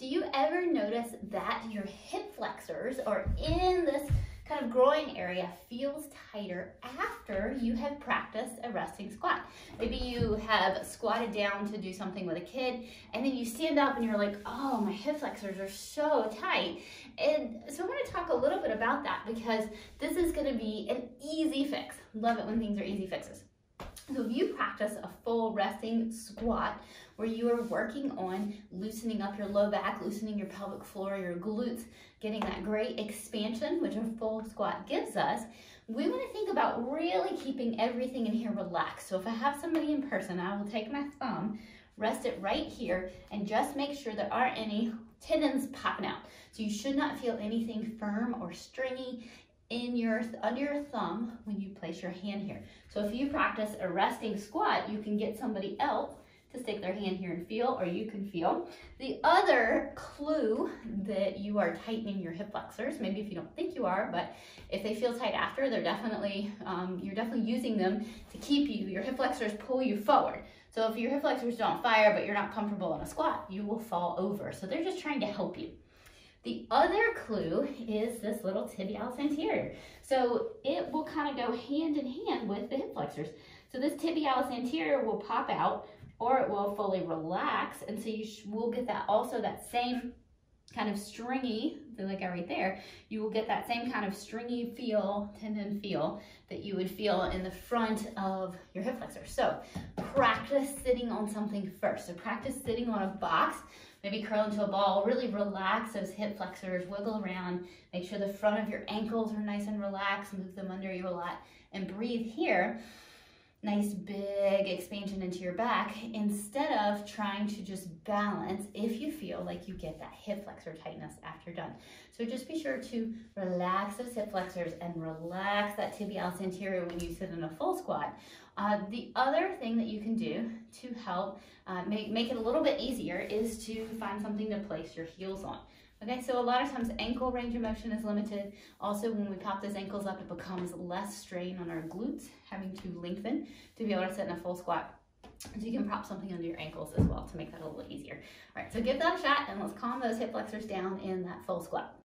Do you ever notice that your hip flexors or in this kind of groin area feels tighter after you have practiced a resting squat? Maybe you have squatted down to do something with a kid and then you stand up and you're like, oh, my hip flexors are so tight. And so I'm going to talk a little bit about that because this is going to be an easy fix. Love it when things are easy fixes. So if you practice a full resting squat where you are working on loosening up your low back, loosening your pelvic floor, your glutes, getting that great expansion, which a full squat gives us, we want to think about really keeping everything in here relaxed. So if I have somebody in person, I will take my thumb, rest it right here, and just make sure there aren't any tendons popping out. So you should not feel anything firm or stringy under your thumb when you place your hand here. So if you practice a resting squat, you can get somebody else to stick their hand here and feel, or you can feel. The other clue that you are tightening your hip flexors, maybe if you don't think you are, but if they feel tight after, they're definitely, you're definitely using them to keep your hip flexors pull you forward. So if your hip flexors don't fire, but you're not comfortable in a squat, you will fall over. So they're just trying to help you. The other clue is this little tibialis anterior. So it will kind of go hand in hand with the hip flexors. So this tibialis anterior will pop out or it will fully relax. And so you will get that also that same kind of stringy, like right there, you will get that same kind of stringy feel, tendon feel that you would feel in the front of your hip flexor. So practice sitting on something first. So practice sitting on a box, maybe curl into a ball, really relax those hip flexors, wiggle around, make sure the front of your ankles are nice and relaxed, move them under you a lot, and breathe here. Nice big expansion into your back instead of trying to just balance if you feel like you get that hip flexor tightness after you're done. So just be sure to relax those hip flexors and relax that tibialis anterior when you sit in a full squat. The other thing that you can do to help make it a little bit easier is to find something to place your heels on. Okay, so a lot of times ankle range of motion is limited. Also, when we pop those ankles up, it becomes less strain on our glutes, having to lengthen to be able to sit in a full squat. So you can prop something under your ankles as well to make that a little easier. All right, so give that a shot and let's calm those hip flexors down in that full squat.